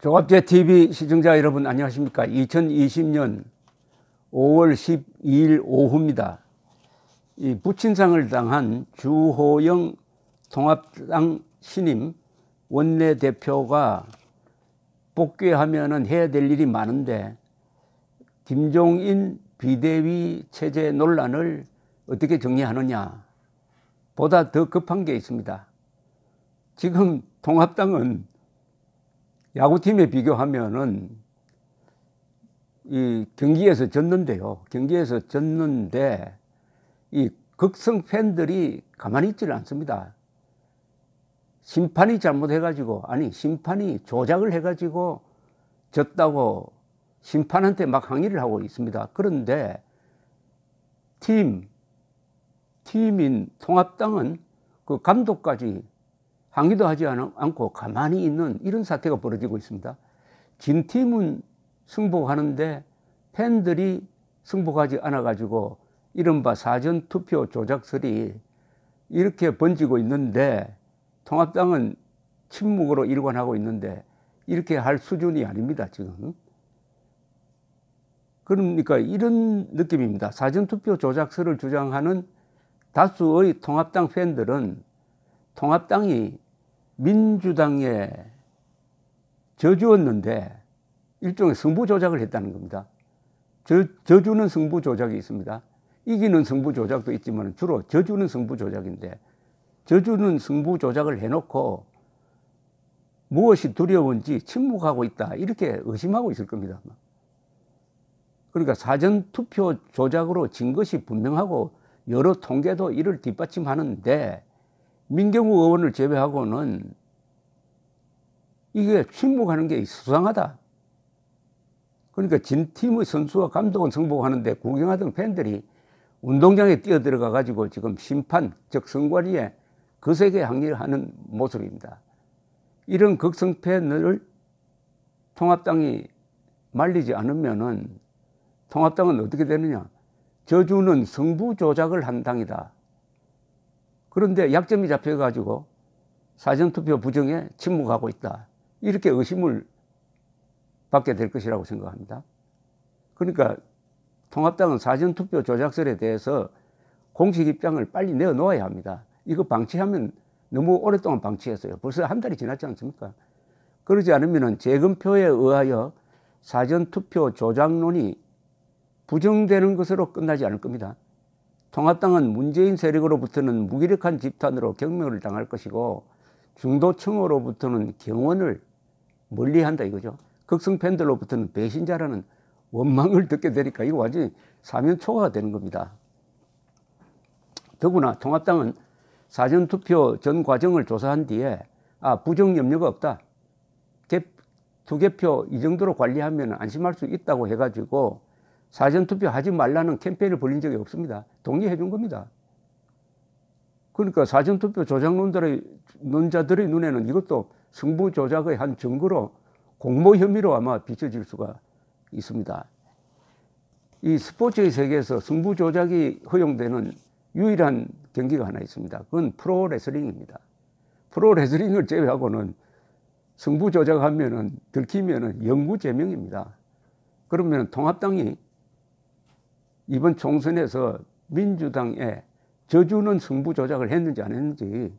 종합제 TV 시청자 여러분 안녕하십니까. 2020년 5월 12일 오후입니다. 이 부친상을 당한 주호영 통합당 신임 원내대표가 복귀하면은 해야 될 일이 많은데 김종인 비대위 체제 논란을 어떻게 정리하느냐 보다 더 급한 게 있습니다. 지금 통합당은 야구팀에 비교하면은 이 경기에서 졌는데요. 경기에서 졌는데 이 극성 팬들이 가만히 있지를 않습니다. 심판이 잘못해가지고, 아니 심판이 조작을 해가지고 졌다고 심판한테 막 항의를 하고 있습니다. 그런데 팀인 통합당은 그 감독까지 항의도 하지 않고 가만히 있는 이런 사태가 벌어지고 있습니다. 진 팀은 승복하는데 팬들이 승복하지 않아가지고 이른바 사전투표 조작설이 이렇게 번지고 있는데 통합당은 침묵으로 일관하고 있는데 이렇게 할 수준이 아닙니다, 지금. 그러니까 이런 느낌입니다. 사전투표 조작설을 주장하는 다수의 통합당 팬들은 통합당이 민주당에 져주었는데 일종의 승부 조작을 했다는 겁니다. 져주는 승부 조작이 있습니다. 이기는 승부 조작도 있지만 주로 져주는 승부 조작인데 져주는 승부 조작을 해놓고 무엇이 두려운지 침묵하고 있다 이렇게 의심하고 있을 겁니다. 그러니까 사전투표 조작으로 진 것이 분명하고 여러 통계도 이를 뒷받침하는데 민경우 의원을 제외하고는 이게 침묵하는 게 수상하다. 그러니까 진 팀의 선수와 감독은 승복하는데 구경하던 팬들이 운동장에 뛰어들어가 가지고 지금 심판, 즉 선관위에 거세게 항의를 하는 모습입니다. 이런 극성 팬을 통합당이 말리지 않으면은 통합당은 어떻게 되느냐? 저주는 승부 조작을 한 당이다. 그런데 약점이 잡혀가지고 사전투표 부정에 침묵하고 있다. 이렇게 의심을 받게 될 것이라고 생각합니다. 그러니까 통합당은 사전투표 조작설에 대해서 공식 입장을 빨리 내어놓아야 합니다. 이거 방치하면 너무 오랫동안 방치했어요. 벌써 한 달이 지났지 않습니까? 그러지 않으면 재검표에 의하여 사전투표 조작론이 부정되는 것으로 끝나지 않을 겁니다. 통합당은 문재인 세력으로부터는 무기력한 집단으로 경멸을 당할 것이고 중도층으로부터는 경원을 멀리한다 이거죠. 극성 팬들로부터는 배신자라는 원망을 듣게 되니까 이거 완전히 사면초가가 되는 겁니다. 더구나 통합당은 사전투표 전 과정을 조사한 뒤에 부정 염려가 없다. 투개표 이 정도로 관리하면 안심할 수 있다고 해가지고 사전투표 하지 말라는 캠페인을 벌린 적이 없습니다. 동의해 준 겁니다. 그러니까 사전투표 조작론자들의 눈에는 이것도 승부 조작의 한 증거로 공모 혐의로 아마 비춰질 수가 있습니다. 이 스포츠의 세계에서 승부 조작이 허용되는 유일한 경기가 하나 있습니다. 그건 프로레슬링입니다. 프로레슬링을 제외하고는 승부 조작하면은 들키면은 영구 제명입니다. 그러면 통합당이 이번 총선에서 민주당에 져주는 승부 조작을 했는지 안 했는지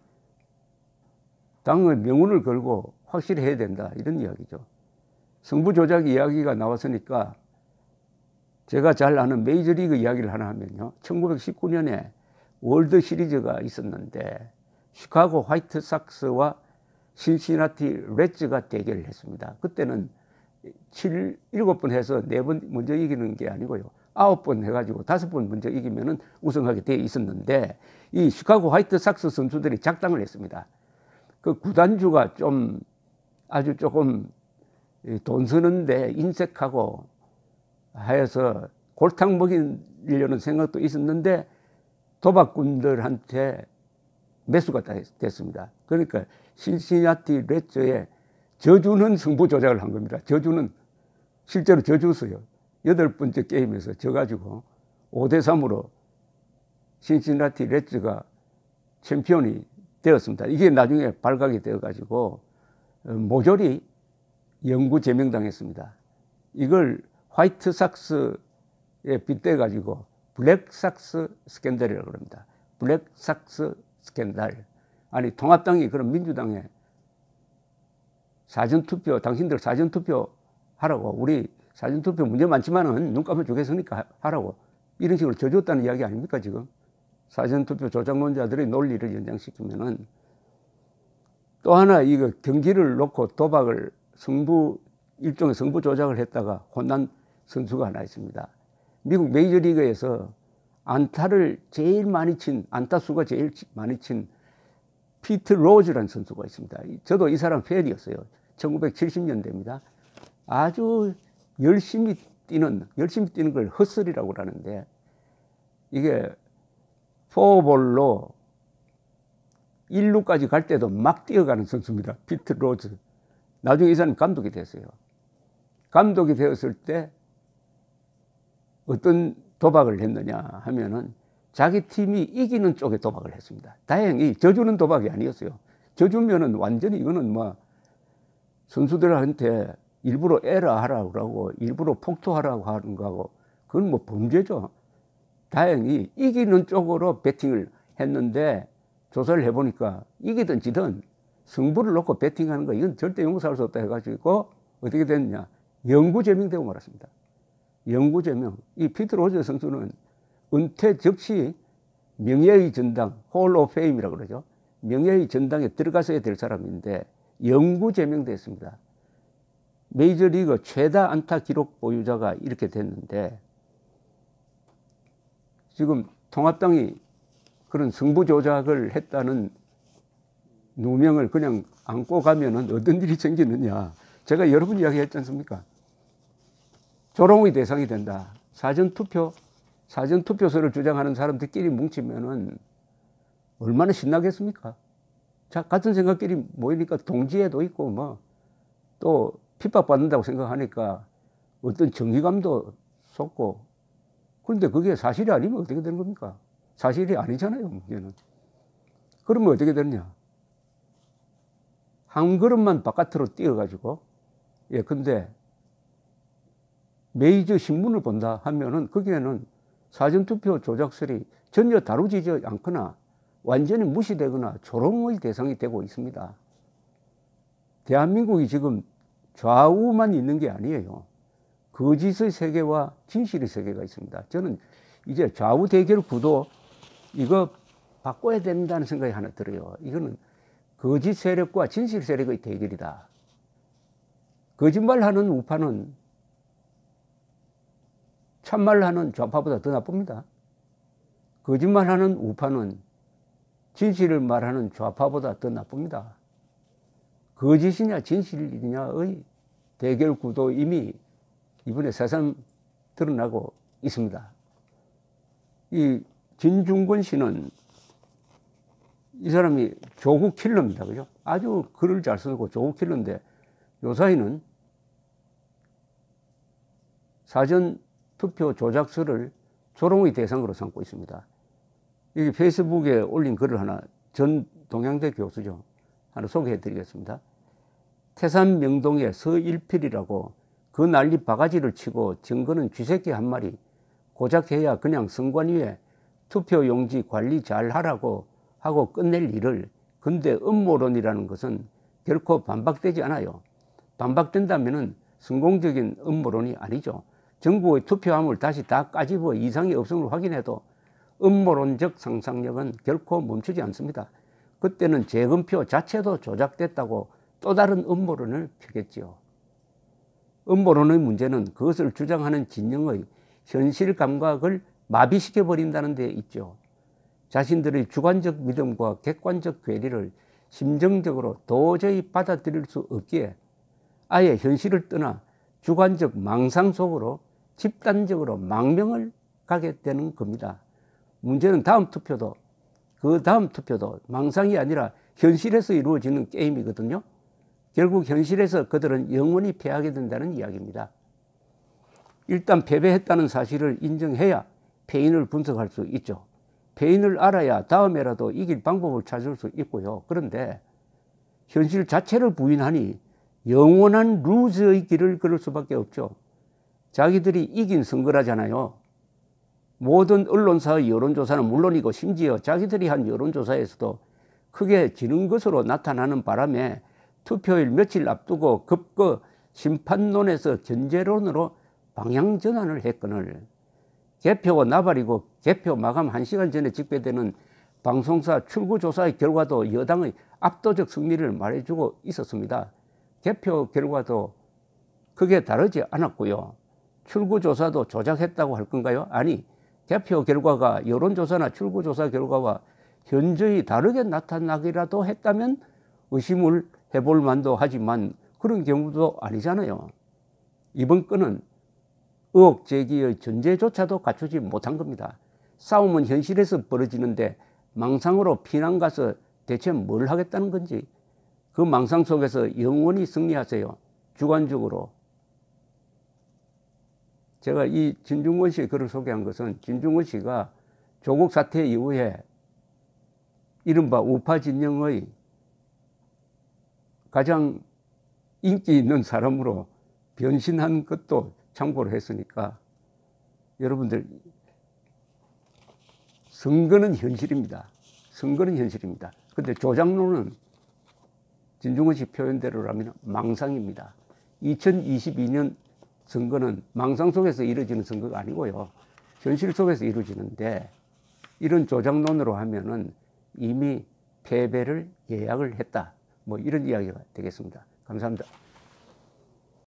당의 명운을 걸고 확실히 해야 된다 이런 이야기죠. 승부 조작 이야기가 나왔으니까 제가 잘 아는 메이저리그 이야기를 하나 하면요. 1919년에 월드 시리즈가 있었는데 시카고 화이트삭스와 신시나티 레즈가 대결을 했습니다. 그때는 7번 해서 4번 먼저 이기는 게 아니고요. 9번 해가지고 5번 먼저 이기면은 우승하게 돼 있었는데 이 시카고 화이트삭스 선수들이 작당을 했습니다. 그 구단주가 아주 조금 돈 쓰는데 인색하고 하여서 골탕 먹이려는 생각도 있었는데 도박꾼들한테 매수가 됐습니다. 그러니까 신시나티 레즈에 져주는 승부 조작을 한 겁니다. 실제로 져줬어요. 8번째 게임에서 져가지고 5대3으로 신시나티 레즈가 챔피언이 되었습니다. 이게 나중에 발각이 되어가지고 모조리 영구 제명당했습니다. 이걸 화이트삭스에 빗대 가지고 블랙삭스 스캔들이라고 합니다. 블랙삭스 스캔들. 아니 통합당이 그런 민주당에 사전투표, 당신들 사전투표 하라고, 우리 사전투표 문제 많지만은 눈 감아 주겠으니까 하라고, 이런 식으로 져줬다는 이야기 아닙니까 지금? 사전투표 조작론자들의 논리를 연장시키면은. 또 하나 이거 경기를 놓고 도박을 일종의 승부 조작을 했다가 혼난 선수가 하나 있습니다. 미국 메이저리그에서 안타를 제일 많이 친, 안타 수가 제일 많이 친 피트 로즈라는 선수가 있습니다. 저도 이 사람 팬이었어요. 1970년대입니다. 아주 열심히 뛰는 걸 허슬이라고 하는데, 이게 포볼로 1루까지 갈 때도 막 뛰어가는 선수입니다. 피트 로즈. 나중에 이 사람이 감독이 됐어요. 감독이 되었을 때 어떤 도박을 했느냐 하면은 자기 팀이 이기는 쪽에 도박을 했습니다. 다행히 져주는 도박이 아니었어요. 져주면은 완전히 이거는 뭐 선수들한테 일부러 에러하라고 하고 일부러 폭투하라고 하는 거하고 그건 뭐 범죄죠. 다행히 이기는 쪽으로 배팅을 했는데 조사를 해보니까 이기든 지든 승부를 놓고 배팅하는 거 이건 절대 용서할 수 없다 해가지고 어떻게 됐냐, 영구 제명되고 말았습니다. 영구 제명. 이 피트 로저 선수는 은퇴 즉시 명예의 전당, 홀 오브 페임이라고 그러죠. 명예의 전당에 들어가서야 될 사람인데 영구 제명됐습니다. 메이저리그 최다 안타 기록 보유자가 이렇게 됐는데, 지금 통합당이 그런 승부 조작을 했다는 누명을 그냥 안고 가면은 어떤 일이 생기느냐. 제가 여러 번 이야기했지 않습니까? 조롱의 대상이 된다. 사전투표서를 주장하는 사람들끼리 뭉치면은 얼마나 신나겠습니까? 자, 같은 생각끼리 모이니까 동지애도 있고 뭐 또 핍박받는다고 생각하니까 어떤 정의감도 솟고, 그런데 그게 사실이 아니면 어떻게 되는 겁니까? 사실이 아니잖아요, 문제는. 그러면 어떻게 되느냐? 한 걸음만 바깥으로 뛰어가지고, 근데 메이저 신문을 본다 하면은 거기에는 사전투표 조작설이 전혀 다루지지 않거나 완전히 무시되거나 조롱의 대상이 되고 있습니다. 대한민국이 지금 좌우만 있는 게 아니에요. 거짓의 세계와 진실의 세계가 있습니다. 저는 이제 좌우 대결 구도 이거 바꿔야 된다는 생각이 하나 들어요. 이거는 거짓 세력과 진실 세력의 대결이다. 거짓말하는 우파는 참말하는 좌파보다 더 나쁩니다. 거짓말하는 우파는 진실을 말하는 좌파보다 더 나쁩니다. 거짓이냐 진실이냐의 대결 구도 이미 이번에 새삼 드러나고 있습니다. 이 진중권 씨는 이 사람이 조국 킬러입니다. 그죠? 아주 글을 잘 쓰고 조국 킬러인데 요사이는 사전 투표 조작설을 조롱의 대상으로 삼고 있습니다. 이 페이스북에 올린 글을 하나, 전 동양대 교수죠. 하나 소개해 드리겠습니다. 태산 명동의 서일필이라고 그 난리 바가지를 치고 증거는 쥐새끼 한 마리, 고작 해야 그냥 선관위에 투표용지 관리 잘 하라고 하고 끝낼 일을, 근데 음모론이라는 것은 결코 반박되지 않아요. 반박된다면은 성공적인 음모론이 아니죠. 정부의 투표함을 다시 다 까집어 이상이 없음을 확인해도 음모론적 상상력은 결코 멈추지 않습니다. 그때는 재검표 자체도 조작됐다고 또 다른 음모론을 펴겠지요. 음모론의 문제는 그것을 주장하는 진영의 현실 감각을 마비시켜버린다는 데 있죠. 자신들의 주관적 믿음과 객관적 괴리를 심정적으로 도저히 받아들일 수 없기에 아예 현실을 떠나 주관적 망상 속으로 집단적으로 망명을 가게 되는 겁니다. 문제는 다음 투표도 망상이 아니라 현실에서 이루어지는 게임이거든요. 결국 현실에서 그들은 영원히 패하게 된다는 이야기입니다. 일단 패배했다는 사실을 인정해야 패인을 분석할 수 있죠. 패인을 알아야 다음에라도 이길 방법을 찾을 수 있고요. 그런데 현실 자체를 부인하니 영원한 루즈의 길을 걸을 수밖에 없죠. 자기들이 이긴 선거라잖아요. 모든 언론사의 여론조사는 물론이고 심지어 자기들이 한 여론조사에서도 크게 지는 것으로 나타나는 바람에 투표일 며칠 앞두고 급거 심판론에서 견제론으로 방향전환을 했거늘 개표가 나발이고 개표 마감 1시간 전에 집계되는 방송사 출구조사의 결과도 여당의 압도적 승리를 말해주고 있었습니다. 개표 결과도 크게 다르지 않았고요. 출구조사도 조작했다고 할 건가요? 아니, 개표 결과가 여론조사나 출구조사 결과와 현저히 다르게 나타나기라도 했다면 의심을 해볼 만도 하지만 그런 경우도 아니잖아요. 이번 건은 의혹 제기의 전제조차도 갖추지 못한 겁니다. 싸움은 현실에서 벌어지는데 망상으로 피난 가서 대체 뭘 하겠다는 건지 그 망상 속에서 영원히 승리하세요. 주관적으로. 제가 이 진중권 씨의 글을 소개한 것은 진중권 씨가 조국 사태 이후에 이른바 우파 진영의 가장 인기 있는 사람으로 변신한 것도 참고로 했으니까 여러분들 선거는 현실입니다. 선거는 현실입니다. 근데 조작론은 진중권 씨 표현대로라면 망상입니다. 2022년 선거는 망상 속에서 이루어지는 선거가 아니고요. 현실 속에서 이루어지는데 이런 조작론으로 하면은 이미 패배를 예약을 했다. 뭐 이런 이야기가 되겠습니다. 감사합니다.